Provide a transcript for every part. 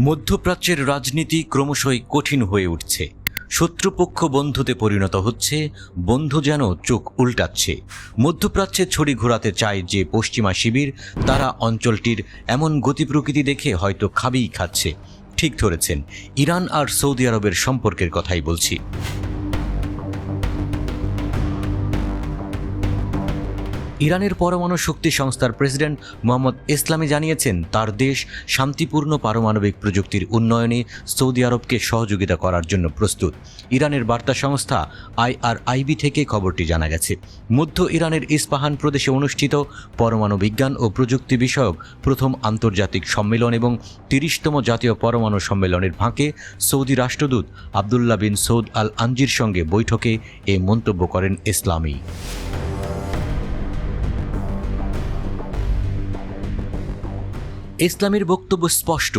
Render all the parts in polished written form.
মধ্যপ্রাচ্যের রাজনীতি ক্রমশই কঠিন হয়ে উঠছে। শত্রুপক্ষ বন্ধুতে পরিণত হচ্ছে, বন্ধু যেন চোখ উল্টাচ্ছে। মধ্যপ্রাচ্যে ছড়ি ঘোরাতে চায় যে পশ্চিমা শিবির, তারা অঞ্চলটির এমন গতি প্রকৃতি দেখে হয়তো খাবেই খাচ্ছে। ঠিক ধরেছেন, ইরান আর সৌদি আরবের সম্পর্কের কথাই বলছি। ইরানের পরমাণু শক্তি সংস্থার প্রেসিডেন্ট মোহাম্মদ ইসলামি জানিয়েছেন, তার দেশ শান্তিপূর্ণ পারমাণবিক প্রযুক্তির উন্নয়নে সৌদি আরবকে সহযোগিতা করার জন্য প্রস্তুত। ইরানের বার্তা সংস্থা IRIB থেকে খবরটি জানা গেছে। মধ্য ইরানের ইস্পাহান প্রদেশে অনুষ্ঠিত পরমাণু বিজ্ঞান ও প্রযুক্তি বিষয়ক প্রথম আন্তর্জাতিক সম্মেলন এবং 30তম জাতীয় পরমাণু সম্মেলনের ফাঁকে সৌদি রাষ্ট্রদূত আবদুল্লাহ বিন সৌদ আল আনজির সঙ্গে বৈঠকে এ মন্তব্য করেন ইসলামি। ইসলামের বক্তব্য স্পষ্ট,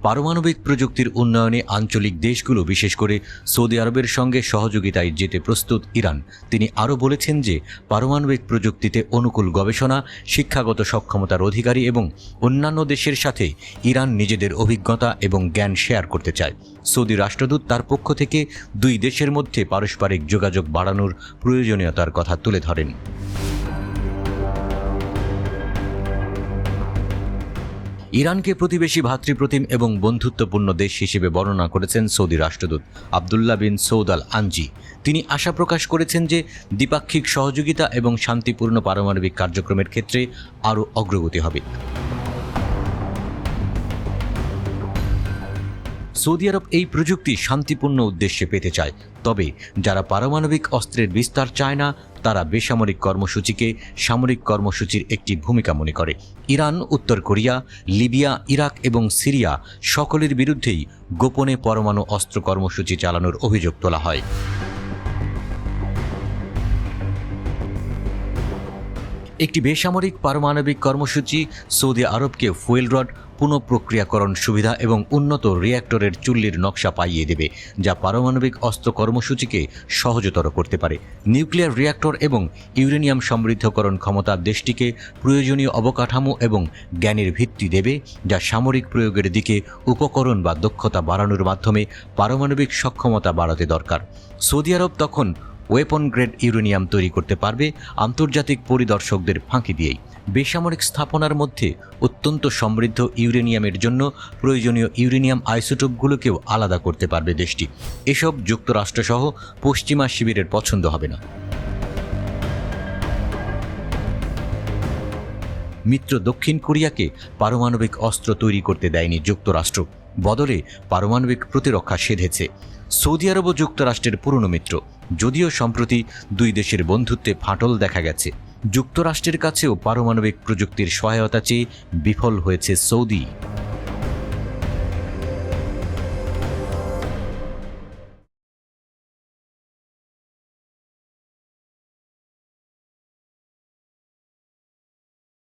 পারমাণবিক প্রযুক্তির উন্নয়নে আঞ্চলিক দেশগুলো বিশেষ করে সৌদি আরবের সঙ্গে সহযোগিতায় যেতে প্রস্তুত ইরান। তিনি আরও বলেছেন যে পারমাণবিক প্রযুক্তিতে অনুকূল গবেষণা, শিক্ষাগত সক্ষমতার অধিকারী এবং অন্যান্য দেশের সাথে ইরান নিজেদের অভিজ্ঞতা এবং জ্ঞান শেয়ার করতে চায়। সৌদি রাষ্ট্রদূত তার পক্ষ থেকে দুই দেশের মধ্যে পারস্পরিক যোগাযোগ বাড়ানোর প্রয়োজনীয়তার কথা তুলে ধরেন। ইরানকে প্রতিবেশী, ভ্রাতৃপ্রতিম এবং বন্ধুত্বপূর্ণ দেশ হিসেবে বর্ণনা করেছেন সৌদি রাষ্ট্রদূত আবদুল্লাহ বিন সৌদ আল আনজি। তিনি আশা প্রকাশ করেছেন যে দ্বিপাক্ষিক সহযোগিতা এবং শান্তিপূর্ণ পারমাণবিক কার্যক্রমের ক্ষেত্রে আরও অগ্রগতি হবে। সৌদি আরব এই প্রযুক্তি শান্তিপূর্ণ উদ্দেশ্যে পেতে চায়, তবে যারা পারমাণবিক অস্ত্রের বিস্তার চায় না, তারা বেসামরিক কর্মসূচিকে সামরিক কর্মসূচির একটি ভূমিকা মনে করে। ইরান, উত্তর কোরিয়া, লিবিয়া, ইরাক এবং সিরিয়া সকলের বিরুদ্ধেই গোপনে পরমাণু অস্ত্র কর্মসূচি চালানোর অভিযোগ তোলা হয়। একটি বেসামরিক পারমাণবিক কর্মসূচি সৌদি আরবকে ফুয়েল রড, পুনঃপ্রক্রিয়াকরণ সুবিধা এবং উন্নত রিঅ্যাক্টরের চুল্লির নকশা পাইয়ে দেবে, যা পারমাণবিক অস্ত্র কর্মসূচিকে সহজতর করতে পারে। নিউক্লিয়ার রিঅ্যাক্টর এবং ইউরেনিয়াম সমৃদ্ধকরণ ক্ষমতা দেশটিকে প্রয়োজনীয় অবকাঠামো এবং জ্ঞানের ভিত্তি দেবে, যা সামরিক প্রয়োগের দিকে উপকরণ বা দক্ষতা বাড়ানোর মাধ্যমে পারমাণবিক সক্ষমতা বাড়াতে দরকার। সৌদি আরব তখন ওয়েপন গ্রেড ইউরেনিয়াম তৈরি করতে পারবে, আন্তর্জাতিক পরিদর্শকদের ফাঁকি দিয়েই। বেসামরিক স্থাপনার মধ্যে অত্যন্ত সমৃদ্ধ ইউরেনিয়ামের জন্য প্রয়োজনীয় ইউরেনিয়াম আইসোটোপগুলোকেও আলাদা করতে পারবে দেশটি। এসব যুক্তরাষ্ট্রসহ পশ্চিমা শিবিরের পছন্দ হবে না। মিত্র দক্ষিণ কোরিয়াকে পারমাণবিক অস্ত্র তৈরি করতে দেয়নি যুক্তরাষ্ট্র, বদলে পারমাণবিক প্রতিরক্ষা সেধেছে। সৌদি আরব ও যুক্তরাষ্ট্রের পুরনো মিত্র, যদিও সম্প্রতি দুই দেশের বন্ধুত্বে ফাটল দেখা গেছে। যুক্তরাষ্ট্রের কাছেও পারমাণবিক প্রযুক্তির সহায়তা চেয়ে বিফল হয়েছে সৌদি।